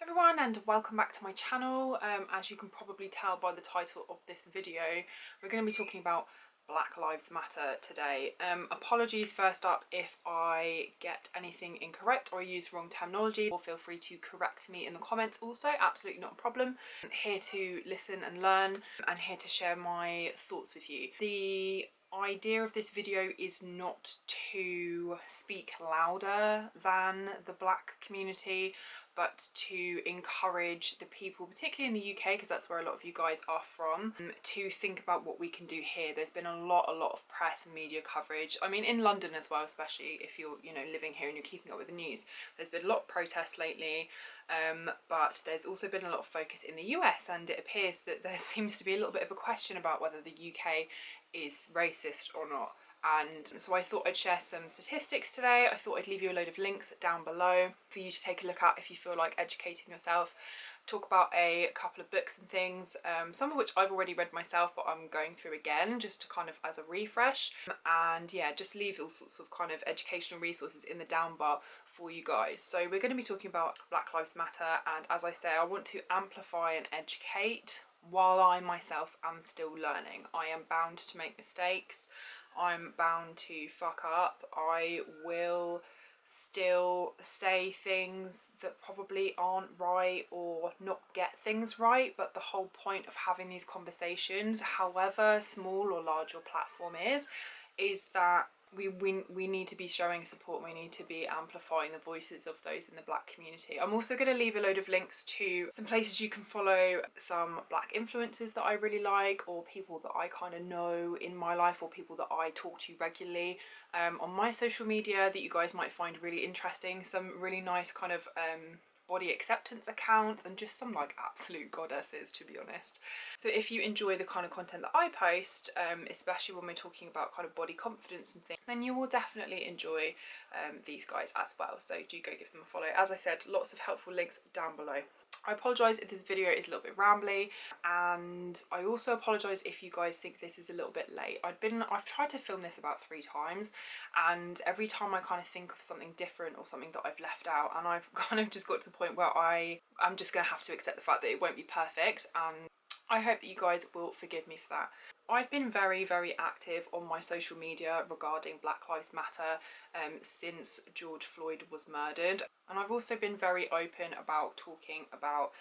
Everyone, and welcome back to my channel. As you can probably tell by the title of this video, we're going to be talking about Black Lives Matter today. Apologies first up if I get anything incorrect or use wrong terminology, or feel free to correct me in the comments also, absolutely not a problem. I'm here to listen and learn and here to share my thoughts with you. The idea of this video is not to speak louder than the Black community, but to encourage the people, particularly in the UK, because that's where a lot of you guys are from, to think about what we can do here. There's been a lot of press and media coverage. I mean, in London as well, especially if you're, living here and you're keeping up with the news. There's been a lot of protests lately, but there's also been a lot of focus in the US, and it appears that there seems to be a little bit of a question about whether the UK is racist or not. And so I thought I'd share some statistics today. I thought I'd leave you a load of links down below for you to take a look at if you feel like educating yourself. Talk about a couple of books and things, some of which I've already read myself, but I'm going through again just to kind of as a refresh. And yeah, just leave all sorts of kind of educational resources in the down bar for you guys. So we're going to be talking about Black Lives Matter, and as I say, I want to amplify and educate while I myself am still learning. I am bound to make mistakes. I'm bound to fuck up. I will still say things that probably aren't right or not get things right, but the whole point of having these conversations, however small or large your platform is that we need to be showing support. We need to be amplifying the voices of those in the Black community. I'm also going to leave a load of links to some places you can follow, some Black influencers that I really like, or people that I kind of know in my life, or people that I talk to regularly on my social media that you guys might find really interesting. Some really nice kind of body acceptance accounts, and just some like absolute goddesses, to be honest. So if you enjoy the kind of content that I post, especially when we're talking about kind of body confidence and things, then you will definitely enjoy these guys as well. So do go give them a follow. As I said, lots of helpful links down below. I apologise if this video is a little bit rambly, and I also apologise if you guys think this is a little bit late. I've tried to film this about 3 times, and every time I kind of think of something different or something that I've left out, and I've kind of just got to the point where I'm just going to have to accept the fact that it won't be perfect, and I hope that you guys will forgive me for that. I've been very active on my social media regarding Black Lives Matter since George Floyd was murdered, and I've also been very open about talking about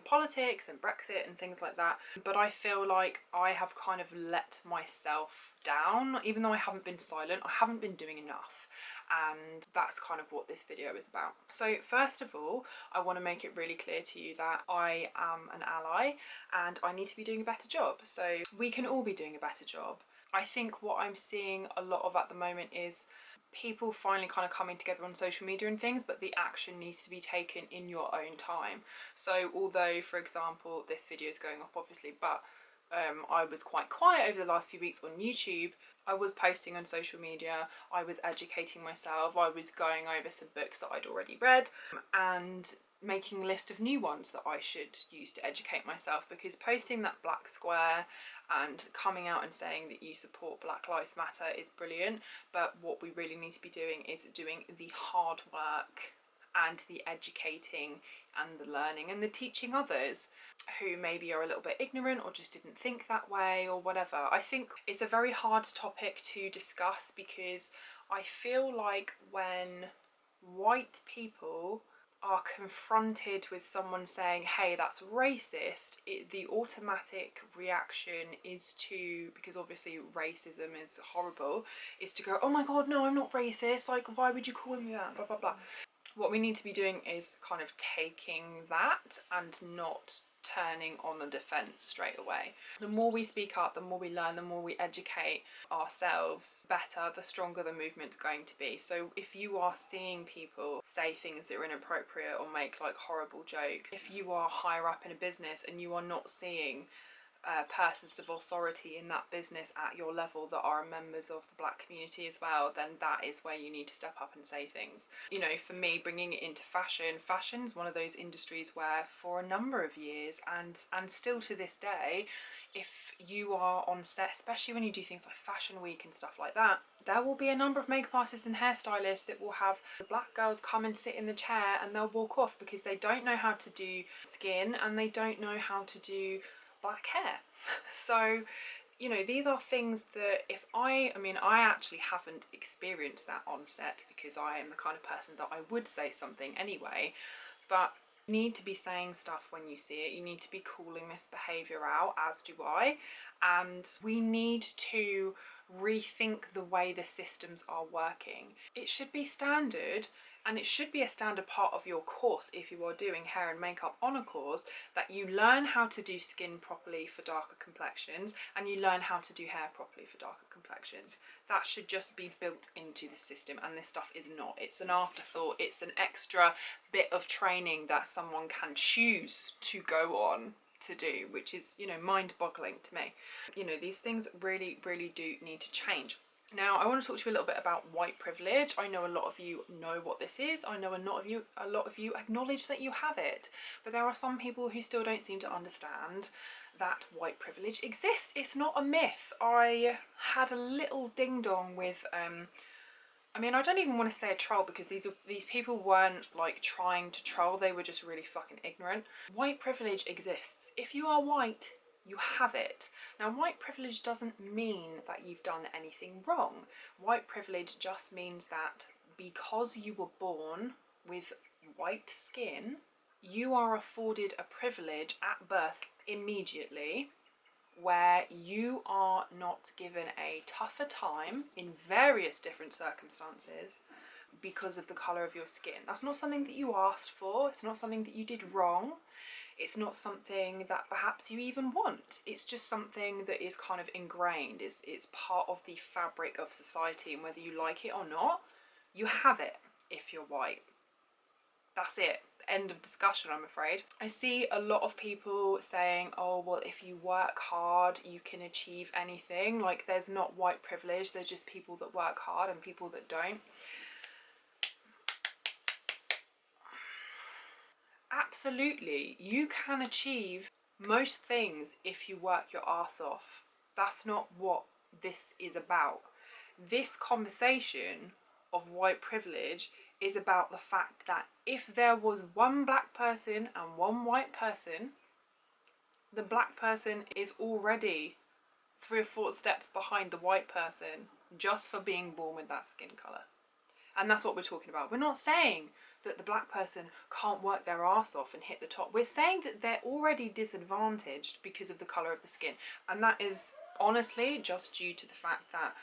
politics and Brexit and things like that, but I feel like I have kind of let myself down. Even though I haven't been silent, I haven't been doing enough, and that's kind of what this video is about. So first of all, I want to make it really clear to you that I am an ally and I need to be doing a better job. So we can all be doing a better job. I think what I'm seeing a lot of at the moment is people finally kind of coming together on social media and things, but the action needs to be taken in your own time. So although, for example, this video is going up obviously, but I was quite quiet over the last few weeks on YouTube. I was posting on social media, I was educating myself, I was going over some books that I'd already read, and making a list of new ones that I should use to educate myself, because posting that black square and coming out and saying that you support Black Lives Matter is brilliant, but what we really need to be doing is doing the hard work and the educating and the learning and the teaching others who maybe are a little bit ignorant or just didn't think that way or whatever. I think it's a very hard topic to discuss, because I feel like when white people are confronted with someone saying, hey, that's racist, the automatic reaction is to, because obviously racism is horrible, is to go, oh my god, no, I'm not racist, like, why would you call me that, blah blah blah. What we need to be doing is kind of taking that and not turning on the defence straight away. The more we speak up, the more we learn, the more we educate ourselves better, the stronger the movement's going to be. So if you are seeing people say things that are inappropriate or make like horrible jokes, if you are higher up in a business and you are not seeing persons of authority in that business at your level that are members of the black community as well, then that is where you need to step up and say things. You know, for me, bringing it into fashion's one of those industries where for a number of years and still to this day, if you are on set, especially when you do things like Fashion Week and stuff like that, there will be a number of makeup artists and hairstylists that will have the black girls come and sit in the chair and they'll walk off because they don't know how to do skin and they don't know how to do black hair. So, you know, these are things that I actually haven't experienced that on set because I am the kind of person that I would say something anyway, but you need to be saying stuff when you see it. You need to be calling this behaviour out, as do I, and we need to rethink the way the systems are working. It should be standard, and it should be a standard part of your course if you are doing hair and makeup on a course, that you learn how to do skin properly for darker complexions and you learn how to do hair properly for darker complexions. That should just be built into the system, and this stuff is not. It's an afterthought. It's an extra bit of training that someone can choose to go on to do, which is, you know, mind-boggling to me. You know, these things really, really do need to change. Now, I want to talk to you a little bit about white privilege. I know a lot of you know what this is. I know a lot of you acknowledge that you have it, but there are some people who still don't seem to understand that white privilege exists. It's not a myth. I had a little ding-dong with I don't even want to say a troll because these people weren't like trying to troll, they were just really fucking ignorant. White privilege exists. If you are white, you have it. Now, white privilege doesn't mean that you've done anything wrong. White privilege just means that because you were born with white skin, you are afforded a privilege at birth immediately where you are not given a tougher time in various different circumstances because of the colour of your skin. That's not something that you asked for. It's not something that you did wrong. It's not something that perhaps you even want. It's just something that is kind of ingrained. It's part of the fabric of society, and whether you like it or not, you have it if you're white. That's it. End of discussion, I'm afraid. I see a lot of people saying, oh, well, if you work hard, you can achieve anything. Like, there's not white privilege. There's just people that work hard and people that don't. Absolutely, you can achieve most things if you work your ass off. That's not what this is about. This conversation of white privilege is about the fact that if there was one black person and one white person, the black person is already 3 or 4 steps behind the white person just for being born with that skin colour. And that's what we're talking about. We're not saying that the black person can't work their arse off and hit the top. We're saying that they're already disadvantaged because of the colour of the skin. And that is honestly just due to the fact that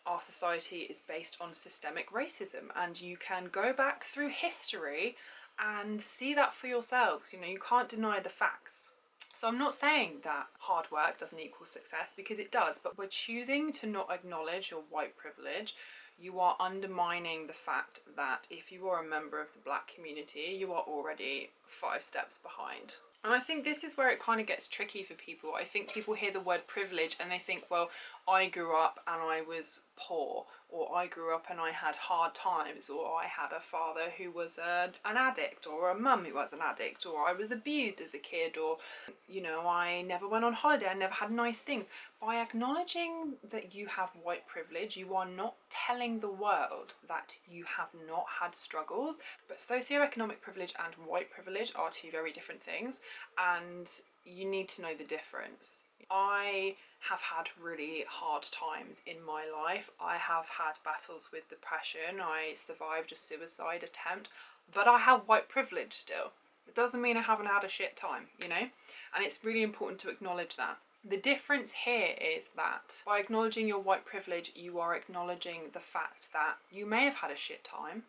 our society is based on systemic racism, and you can go back through history and see that for yourselves. You know, you can't deny the facts. So I'm not saying that hard work doesn't equal success, because it does, but we're choosing to not acknowledge your white privilege. You are undermining the fact that if you are a member of the black community, you are already 5 steps behind. And I think this is where it kind of gets tricky for people. I think people hear the word privilege and they think, well, I grew up and I was poor, or I grew up and I had hard times, or I had a father who was an addict, or a mum who was an addict, or I was abused as a kid, or, you know, I never went on holiday, I never had nice things. By acknowledging that you have white privilege, you are not telling the world that you have not had struggles. But socioeconomic privilege and white privilege are 2 very different things, and you need to know the difference. I have had really hard times in my life. I have had battles with depression. I survived a suicide attempt, but I have white privilege still. It doesn't mean I haven't had a shit time, you know? And it's really important to acknowledge that. The difference here is that by acknowledging your white privilege, you are acknowledging the fact that you may have had a shit time,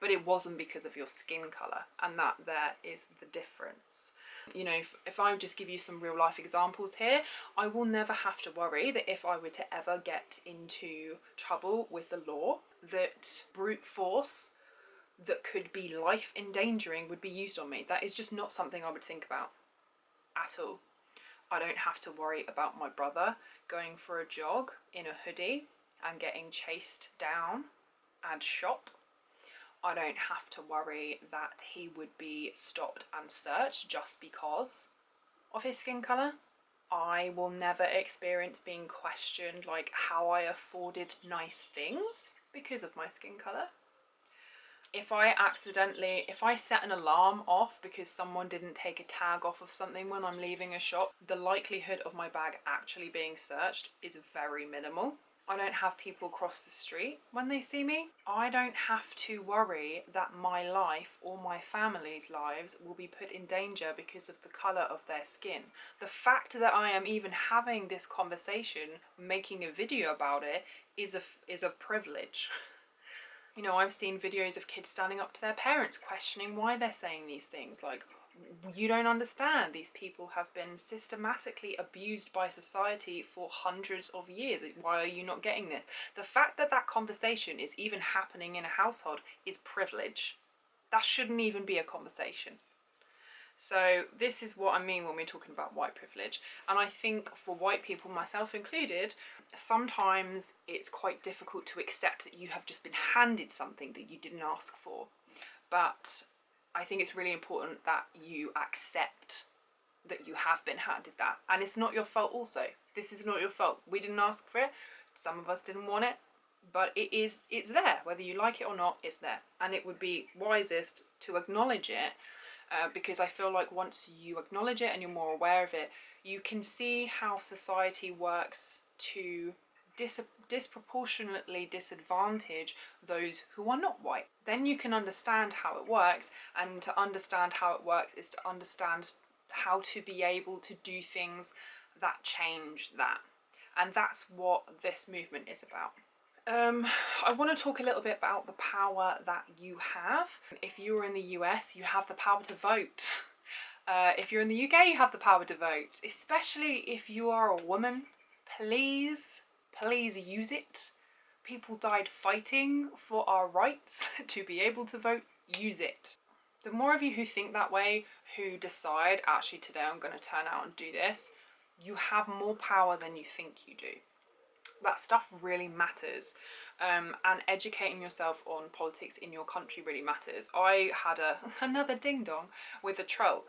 but it wasn't because of your skin colour, and that there is the difference. You know, if I just give you some real life examples here, I will never have to worry that if I were to ever get into trouble with the law, that brute force that could be life endangering would be used on me. That is just not something I would think about at all. I don't have to worry about my brother going for a jog in a hoodie and getting chased down and shot. I don't have to worry that he would be stopped and searched just because of his skin colour. I will never experience being questioned like how I afforded nice things because of my skin colour. If I set an alarm off because someone didn't take a tag off of something when I'm leaving a shop, the likelihood of my bag actually being searched is very minimal. I don't have people cross the street when they see me. I don't have to worry that my life or my family's lives will be put in danger because of the colour of their skin. The fact that I am even having this conversation, making a video about it, is a privilege. You know, I've seen videos of kids standing up to their parents questioning why they're saying these things, like, you don't understand, these people have been systematically abused by society for hundreds of years, why are you not getting this? The fact that that conversation is even happening in a household is privilege. That shouldn't even be a conversation. So this is what I mean when we're talking about white privilege. And I think for white people, myself included, sometimes it's quite difficult to accept that you have just been handed something that you didn't ask for. But I think it's really important that you accept that you have been handed that. And it's not your fault also. This is not your fault. We didn't ask for it. Some of us didn't want it. But it's there. Whether you like it or not, it's there. And it would be wisest to acknowledge it. Because I feel like once you acknowledge it and you're more aware of it, you can see how society works to disproportionately disadvantage those who are not white. Then you can understand how it works, and to understand how it works is to understand how to be able to do things that change that. And that's what this movement is about. I want to talk a little bit about the power that you have. If you're in the US, you have the power to vote. If you're in the UK, you have the power to vote. Especially if you are a woman, please use it. People died fighting for our rights to be able to vote. Use it. The more of you who think that way, who decide, actually today I'm going to turn out and do this, you have more power than you think you do. That stuff really matters, and educating yourself on politics in your country really matters. I had another ding dong with a troll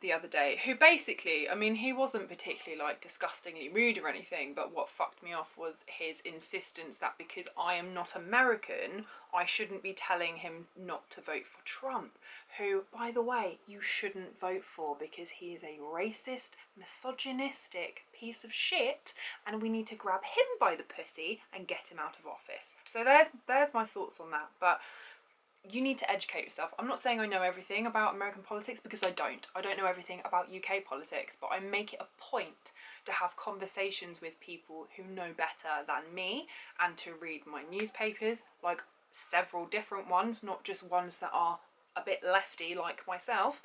the other day, who basically, I mean, he wasn't particularly like disgustingly rude or anything, but what fucked me off was his insistence that because I am not American, I shouldn't be telling him not to vote for Trump, who, by the way, you shouldn't vote for because he is a racist, misogynistic piece of shit, and we need to grab him by the pussy and get him out of office. So there's my thoughts on that. But you need to educate yourself. I'm not saying I know everything about American politics, because I don't. I don't know everything about UK politics, but I make it a point to have conversations with people who know better than me, and to read my newspapers, like several different ones, not just ones that are a bit lefty like myself.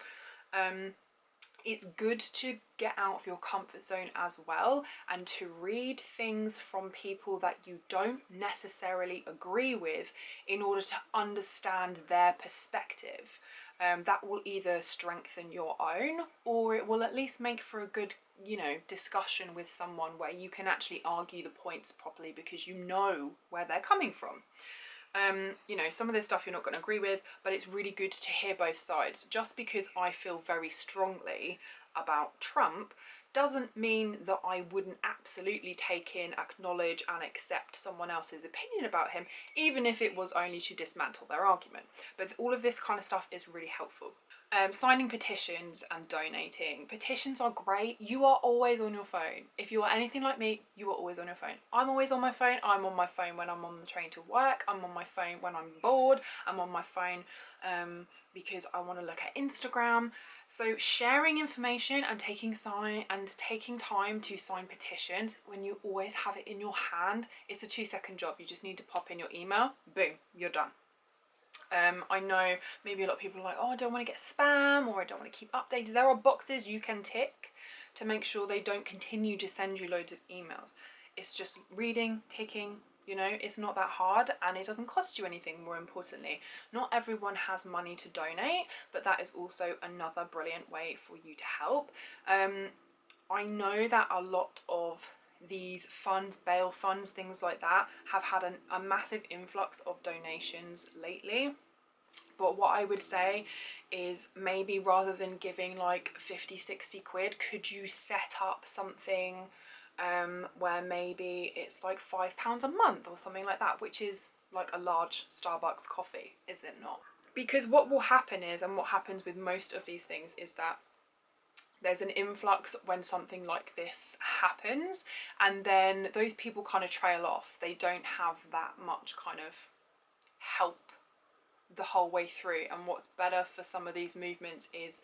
It's good to get out of your comfort zone as well, and to read things from people that you don't necessarily agree with in order to understand their perspective. That will either strengthen your own, or it will at least make for a good, discussion with someone where you can actually argue the points properly because you know where they're coming from. Some of this stuff you're not going to agree with, but it's really good to hear both sides. Just because I feel very strongly about Trump doesn't mean that I wouldn't absolutely take in, acknowledge and accept someone else's opinion about him, even if it was only to dismantle their argument. But all of this kind of stuff is really helpful. Signing petitions and donating. Petitions are great. You are always on your phone. If you are anything like me, you are always on your phone. I'm always on my phone. I'm on my phone when I'm on the train to work. I'm on my phone when I'm bored. I'm on my phone because I want to look at Instagram. So sharing information and taking time to sign petitions when you always have it in your hand, it's a 2-second job. You just need to pop in your email. Boom, you're done. I know maybe a lot of people are like, oh, I don't want to get spam, or I don't want to keep updates. There are boxes you can tick to make sure they don't continue to send you loads of emails. It's just reading, ticking, it's not that hard, and it doesn't cost you anything, more importantly. Not everyone has money to donate, but that is also another brilliant way for you to help. I know that a lot of these funds, bail funds, things like that, have had a massive influx of donations lately. But what I would say is, maybe rather than giving like 50-60 quid, could you set up something where maybe it's like £5 a month or something like that, which is like a large Starbucks coffee, is it not? Because what will happen is, and what happens with most of these things, is that there's an influx when something like this happens, and then those people kind of trail off. They don't have that much kind of help the whole way through. And what's better for some of these movements is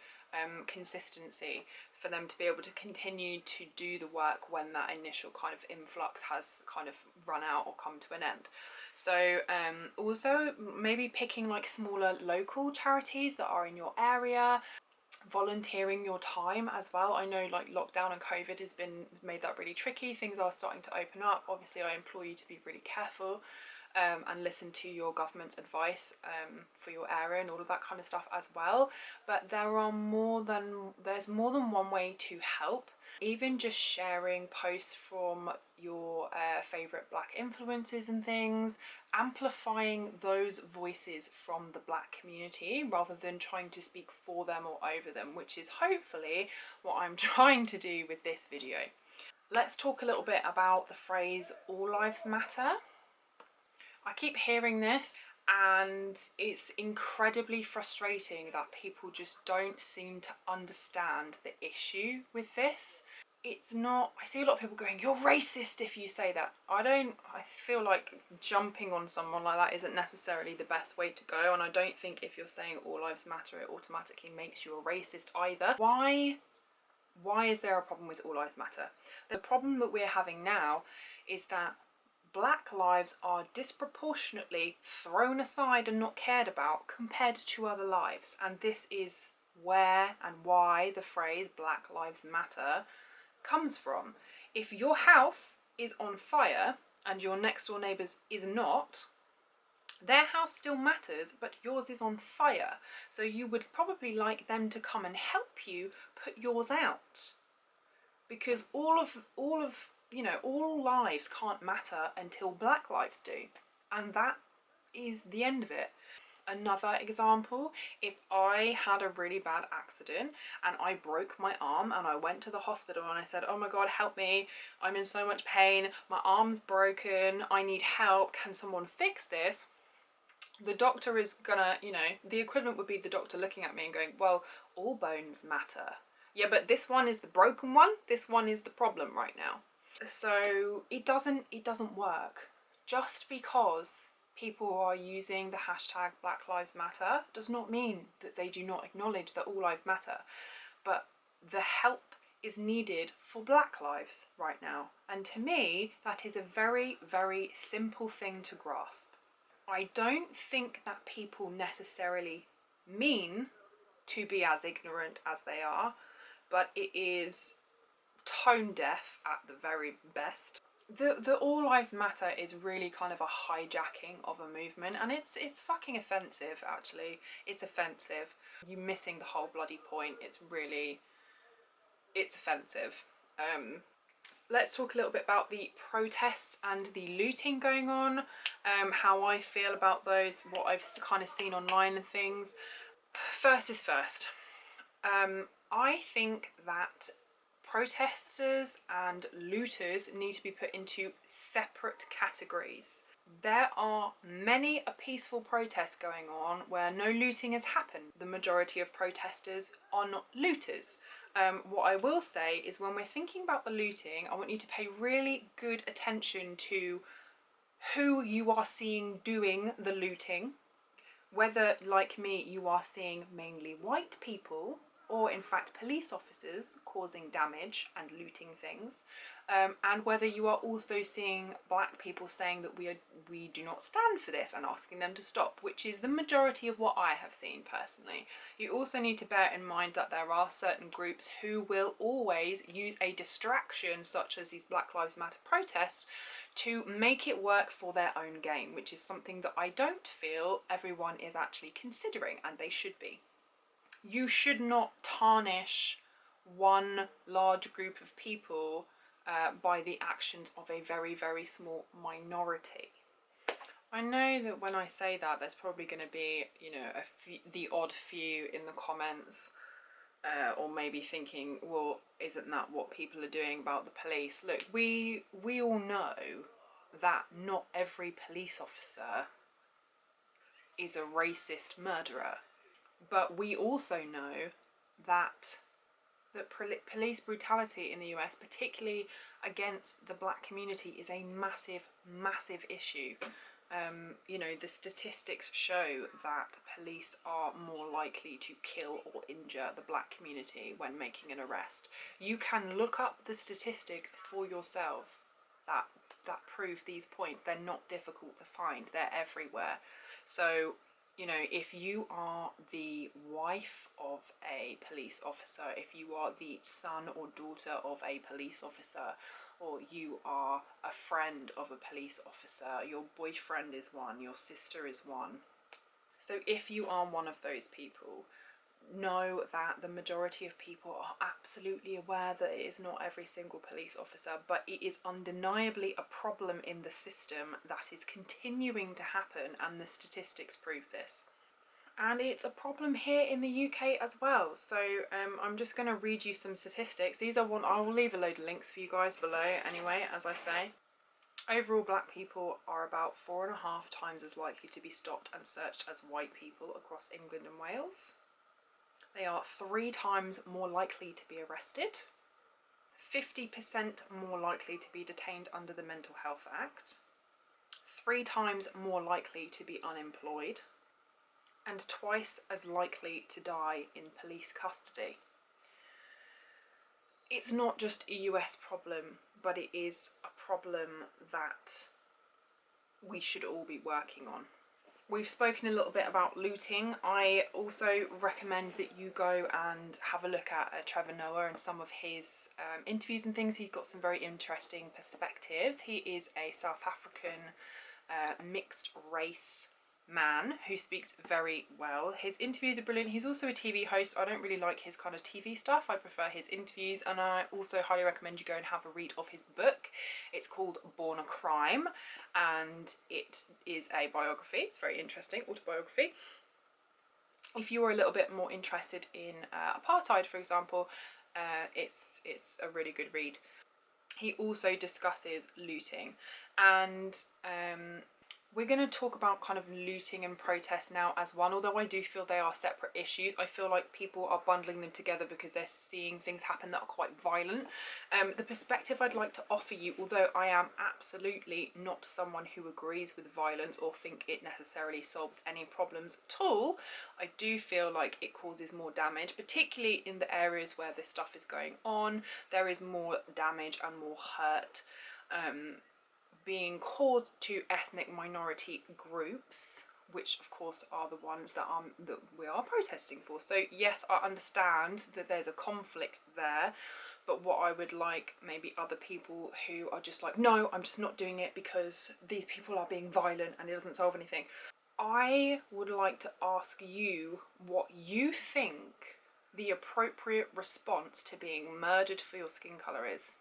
consistency, for them to be able to continue to do the work when that initial kind of influx has kind of run out or come to an end. So also maybe picking like smaller local charities that are in your area, volunteering your time as well. I know like lockdown and COVID has made that really tricky. Things are starting to open up. Obviously I implore you to be really careful and listen to your government's advice for your area and all of that kind of stuff as well. But there's more than one way to help. Even just sharing posts from your favourite black influencers and things, amplifying those voices from the black community rather than trying to speak for them or over them, which is hopefully what I'm trying to do with this video. Let's talk a little bit about the phrase "all lives matter." I keep hearing this, and it's incredibly frustrating that people just don't seem to understand the issue with this. It's not, I see a lot of people going, "You're racist if you say that." I feel like jumping on someone like that isn't necessarily the best way to go, and I don't think if you're saying all lives matter, it automatically makes you a racist either. Why is there a problem with all lives matter? The problem that we're having now is that black lives are disproportionately thrown aside and not cared about compared to other lives. And this is where and why the phrase "Black Lives Matter" comes from. If your house is on fire and your next door neighbour's is not, their house still matters, but yours is on fire. So you would probably like them to come and help you put yours out. Because all lives can't matter until black lives do. And that is the end of it. Another example, if I had a really bad accident and I broke my arm and I went to the hospital and I said, "Oh my God, help me, I'm in so much pain, my arm's broken, I need help, can someone fix this?" The doctor is gonna, the equivalent would be the doctor looking at me and going, "Well, all bones matter. Yeah, but this one is the broken one, this one is the problem right now." So it doesn't work. Just because people are using the hashtag Black Lives Matter does not mean that they do not acknowledge that all lives matter. But the help is needed for black lives right now. And to me, that is a very, very simple thing to grasp. I don't think that people necessarily mean to be as ignorant as they are, but it is tone deaf at the very best. The all lives matter is really kind of a hijacking of a movement, and it's fucking offensive. Actually, it's offensive. You're missing the whole bloody point. It's offensive. Let's talk a little bit about the protests and the looting going on, how I feel about those, what I've kind of seen online and things. First is first. I think that protesters and looters need to be put into separate categories. There are many a peaceful protests going on where no looting has happened. The majority of protesters are not looters. What I will say is, when we're thinking about the looting, I want you to pay really good attention to who you are seeing doing the looting. Whether, like me, you are seeing mainly white people, or in fact police officers causing damage and looting things, and whether you are also seeing black people saying that we do not stand for this and asking them to stop, which is the majority of what I have seen personally. You also need to bear in mind that there are certain groups who will always use a distraction, such as these Black Lives Matter protests, to make it work for their own gain, which is something that I don't feel everyone is actually considering, and they should be. You should not tarnish one large group of people by the actions of a very, very small minority. I know that when I say that, there's probably going to be, you know, the odd few in the comments, or maybe thinking, well, isn't that what people are doing about the police? Look, we all know that not every police officer is a racist murderer, but we also know that police brutality in the US, particularly against the black community, is a massive, massive issue. You know, the statistics show that police are more likely to kill or injure the black community when making an arrest. You can look up the statistics for yourself that prove these points. They're not difficult to find. They're everywhere. So, you know, if you are the wife of a police officer, if you are the son or daughter of a police officer, or you are a friend of a police officer, your boyfriend is one, your sister is one. So if you are one of those people, know that the majority of people are absolutely aware that it is not every single police officer, but it is undeniably a problem in the system that is continuing to happen, and the statistics prove this. And it's a problem here in the UK as well. So I'm just going to read you some statistics. These are I will leave a load of links for you guys below anyway, as I say. Overall, black people are about 4.5 times as likely to be stopped and searched as white people across England and Wales. They are 3 times more likely to be arrested, 50% more likely to be detained under the Mental Health Act, 3 times more likely to be unemployed, and twice as likely to die in police custody. It's not just a US problem, but it is a problem that we should all be working on. We've spoken a little bit about looting. I also recommend that you go and have a look at Trevor and some of his interviews and things. He's got some very interesting perspectives. He is a South African mixed race man who speaks very well. His interviews are brilliant. He's also a TV host. I don't really like his kind of TV stuff. I prefer his interviews, and I also highly recommend you go and have a read of his book. It's called Born a Crime, and it is a biography. It's very interesting, autobiography. If you are a little bit more interested in apartheid, for example, it's a really good read. He also discusses looting, and we're going to talk about kind of looting and protest now as one, although I do feel they are separate issues. I feel like people are bundling them together because they're seeing things happen that are quite violent. The perspective I'd like to offer you, although I am absolutely not someone who agrees with violence or think it necessarily solves any problems at all, I do feel like it causes more damage, particularly in the areas where this stuff is going on. There is more damage and more hurt being caused to ethnic minority groups, which of course are the ones that we are protesting for. So yes, I understand that there's a conflict there, but what I would like maybe other people who are just like, no, I'm just not doing it because these people are being violent and it doesn't solve anything. I would like to ask you what you think the appropriate response to being murdered for your skin colour is.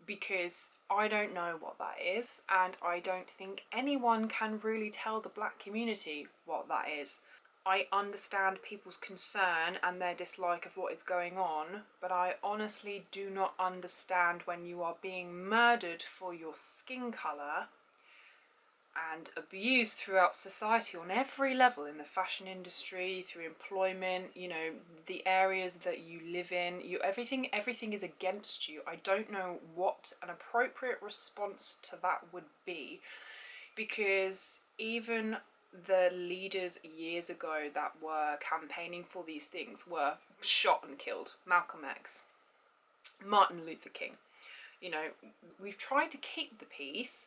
Because I don't know what that is, and I don't think anyone can really tell the black community what that is. I understand people's concern and their dislike of what is going on, but I honestly do not understand when you are being murdered for your skin colour and abused throughout society on every level, in the fashion industry, through employment, you know, the areas that you live in, everything is against you. I don't know what an appropriate response to that would be, because even the leaders years ago that were campaigning for these things were shot and killed. Malcolm X, Martin Luther King. You know, we've tried to keep the peace,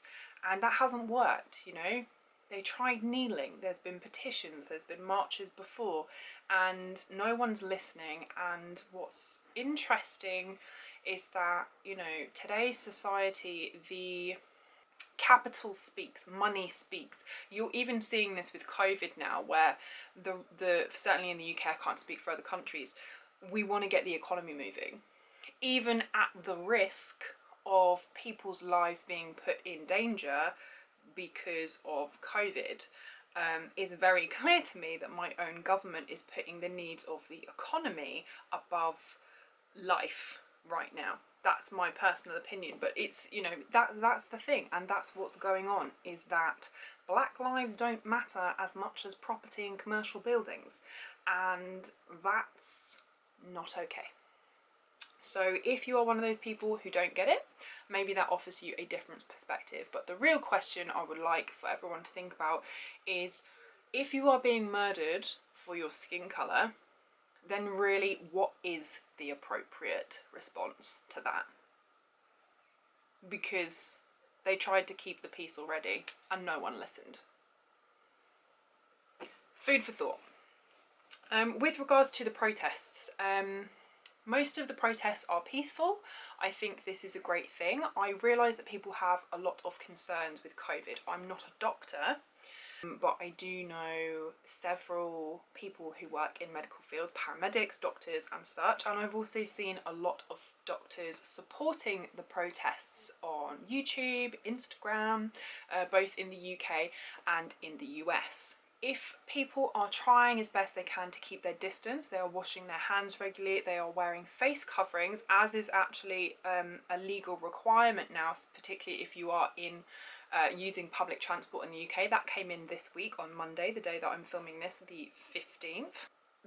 and that hasn't worked, you know. They tried kneeling, there's been petitions, there's been marches before, and no one's listening. And what's interesting is that, you know, today's society, the capital speaks, money speaks. You're even seeing this with COVID now, where the certainly in the UK, I can't speak for other countries, we want to get the economy moving, even at the risk of people's lives being put in danger because of COVID. Is very clear to me that my own government is putting the needs of the economy above life right now. That's my personal opinion, but it's, you know, that's the thing, and that's what's going on, is that black lives don't matter as much as property and commercial buildings, and that's not okay. So if you are one of those people who don't get it, maybe that offers you a different perspective. But the real question I would like for everyone to think about is, if you are being murdered for your skin colour, then really what is the appropriate response to that? Because they tried to keep the peace already and no one listened. Food for thought. With regards to the protests, most of the protests are peaceful. I think this is a great thing. I realise that people have a lot of concerns with COVID. I'm not a doctor, but I do know several people who work in medical field, paramedics, doctors and such, and I've also seen a lot of doctors supporting the protests on YouTube, Instagram, both in the UK and in the US. If people are trying as best they can to keep their distance, they are washing their hands regularly, they are wearing face coverings, as is actually a legal requirement now, particularly if you are in using public transport in the UK. That came in this week on Monday, the day that I'm filming this, the 15th.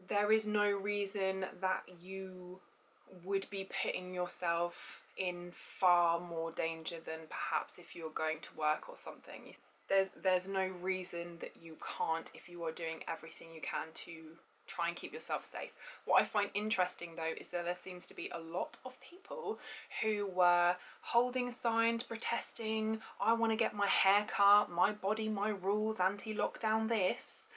There is no reason that you would be putting yourself in far more danger than perhaps if you're going to work or something. There's no reason that you can't, if you are doing everything you can to try and keep yourself safe. What I find interesting though is that there seems to be a lot of people who were holding signs, protesting, I want to get my hair cut, my body, my rules, anti-lockdown this,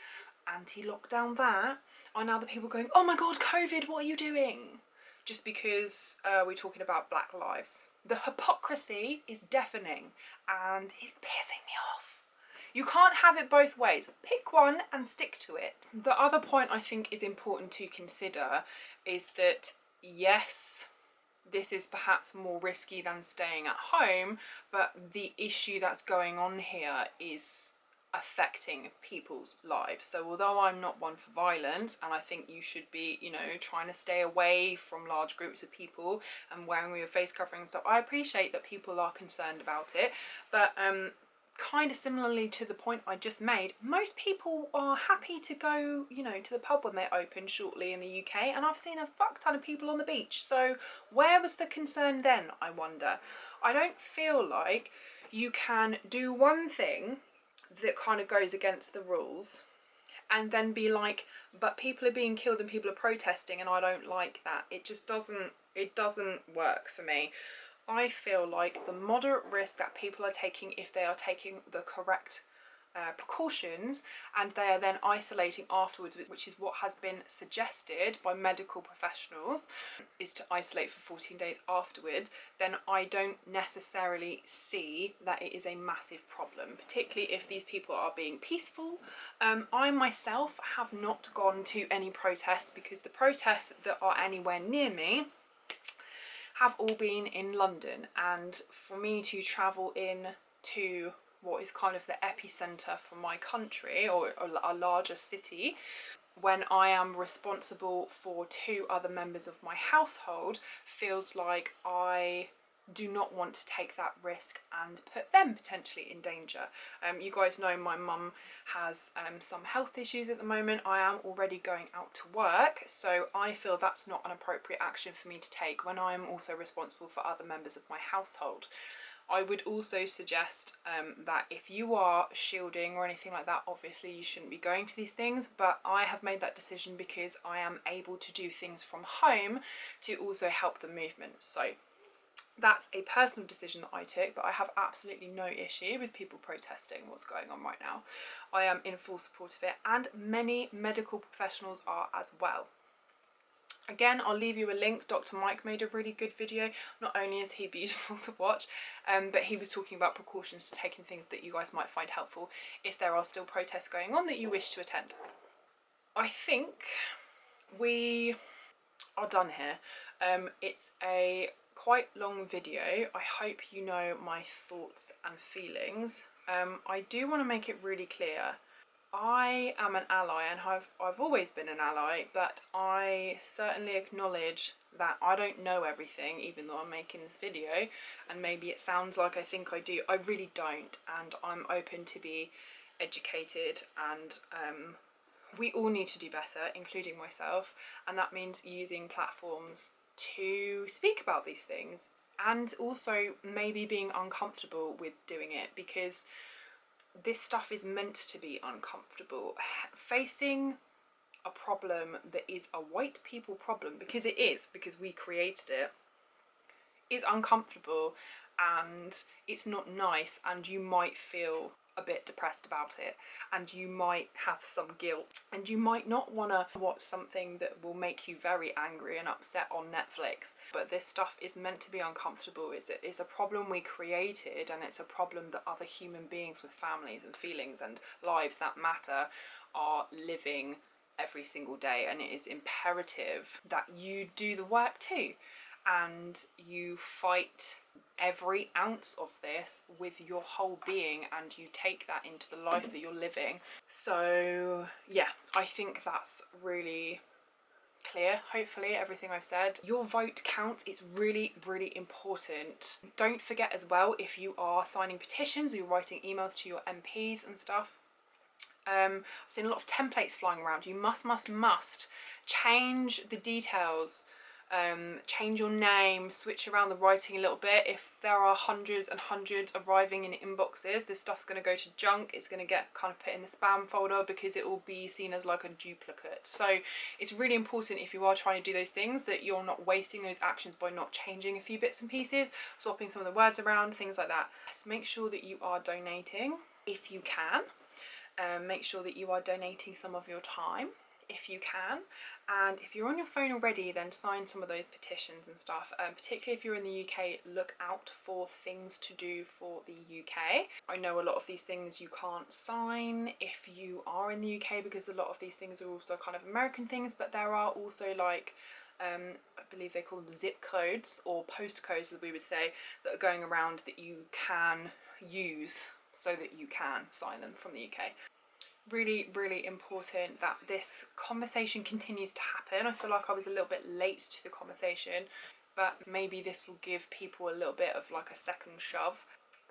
anti-lockdown that, are now the people going, oh my god, COVID, what are you doing? Just because we're talking about black lives. The hypocrisy is deafening and it's pissing me off. You can't have it both ways. Pick one and stick to it. The other point I think is important to consider is that, yes, this is perhaps more risky than staying at home, but the issue that's going on here is affecting people's lives. So although I'm not one for violence, and I think you should be, you know, trying to stay away from large groups of people and wearing your face covering and stuff, I appreciate that people are concerned about it, but kind of similarly to the point I just made, most people are happy to go, you know, to the pub when they open shortly in the UK, and I've seen a fuck ton of people on the beach. So where was the concern then, I wonder? I don't feel like you can do one thing that kind of goes against the rules and then be like, but people are being killed and people are protesting and I don't like that. It just doesn't work for me. I feel like the moderate risk that people are taking, if they are taking the correct precautions and they are then isolating afterwards, which is what has been suggested by medical professionals, is to isolate for 14 days afterwards, then I don't necessarily see that it is a massive problem, particularly if these people are being peaceful. I myself have not gone to any protests because the protests that are anywhere near me have all been in London, and for me to travel in to what is kind of the epicentre for my country, or a larger city, when I am responsible for 2 other members of my household, feels like I do not want to take that risk and put them potentially in danger. You guys know my mum has some health issues at the moment. I am already going out to work, so I feel that's not an appropriate action for me to take when I am also responsible for other members of my household. I would also suggest that if you are shielding or anything like that, obviously you shouldn't be going to these things, but I have made that decision because I am able to do things from home to also help the movement. So that's a personal decision that I took, but I have absolutely no issue with people protesting what's going on right now. I am in full support of it, and many medical professionals are as well. Again, I'll leave you a link. Dr. Mike made a really good video. Not only is he beautiful to watch, but he was talking about precautions to take and things that you guys might find helpful if there are still protests going on that you wish to attend. I think we are done here. It's a quite long video. I hope you know my thoughts and feelings. I do want to make it really clear. I am an ally, and I've always been an ally, but I certainly acknowledge that I don't know everything, even though I'm making this video, and maybe it sounds like I think I do. I really don't, and I'm open to be educated, and we all need to do better, including myself, and that means using platforms to speak about these things, and also maybe being uncomfortable with doing it, because this stuff is meant to be uncomfortable. Facing a problem that is a white people problem, because it is, because we created it, is uncomfortable, and it's not nice, and you might feel a bit depressed about it, and you might have some guilt, and you might not want to watch something that will make you very angry and upset on Netflix. But this stuff is meant to be uncomfortable. It's a problem we created, and it's a problem that other human beings with families and feelings and lives that matter are living every single day, and it is imperative that you do the work too, and you fight every ounce of this with your whole being, and you take that into the life that you're living. So yeah, I think that's really clear, hopefully, everything I've said. Your vote counts. It's really, really important. Don't forget as well, if you are signing petitions or you're writing emails to your MPs and stuff, I've seen a lot of templates flying around. You must change the details, change your name, switch around the writing a little bit. If there are hundreds and hundreds arriving in inboxes, this stuff's going to go to junk. It's going to get kind of put in the spam folder, because it will be seen as like a duplicate. So it's really important, if you are trying to do those things, that you're not wasting those actions by not changing a few bits and pieces, swapping some of the words around, things like that. Let's make sure that you are donating if you can. Make sure that you are donating some of your time if you can, and if you're on your phone already, then sign some of those petitions and stuff. Particularly if you're in the UK, look out for things to do for the UK. I know a lot of these things you can't sign if you are in the UK, because a lot of these things are also kind of American things, but there are also like I believe they call them zip codes or postcodes, as we would say, that are going around that you can use so that you can sign them from the UK. Really, really important that this conversation continues to happen. I feel like I was a little bit late to the conversation, but maybe this will give people a little bit of like a second shove.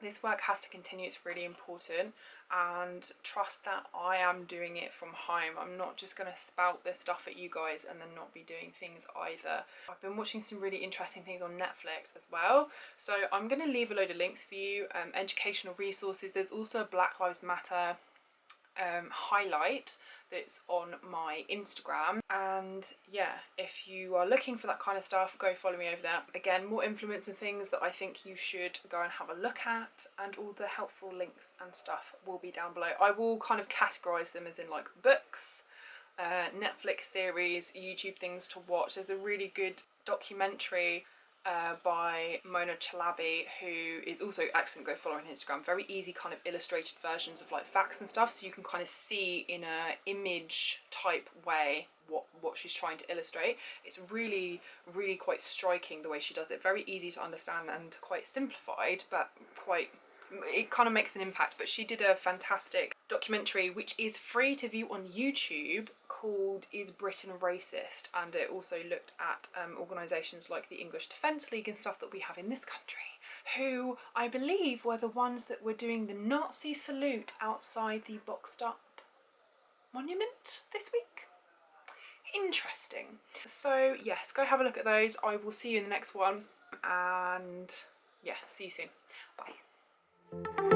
This work has to continue. It's really important, and trust that I am doing it from home. I'm not just going to spout this stuff at you guys and then not be doing things either. I've been watching some really interesting things on Netflix as well, so I'm going to leave a load of links for you, educational resources. There's also a Black Lives Matter highlight that's on my Instagram, and yeah, if you are looking for that kind of stuff, go follow me over there. Again, more influence and things that I think you should go and have a look at, and all the helpful links and stuff will be down below. I will kind of categorize them as in like books, Netflix series, YouTube things to watch. There's a really good documentary by Mona Chalabi, who is also excellent. Go follow on Instagram. Very easy kind of illustrated versions of like facts and stuff, so you can kind of see in a image type way what she's trying to illustrate. It's really, really quite striking the way she does it. Very easy to understand and quite simplified, but it kind of makes an impact. But she did a fantastic documentary which is free to view on YouTube, called Is Britain Racist? And it also looked at organisations like the English Defence League and stuff that we have in this country, who I believe were the ones that were doing the Nazi salute outside the Boxed Up monument this week. Interesting. So yes, go have a look at those. I will see you in the next one, and yeah, see you soon. Bye.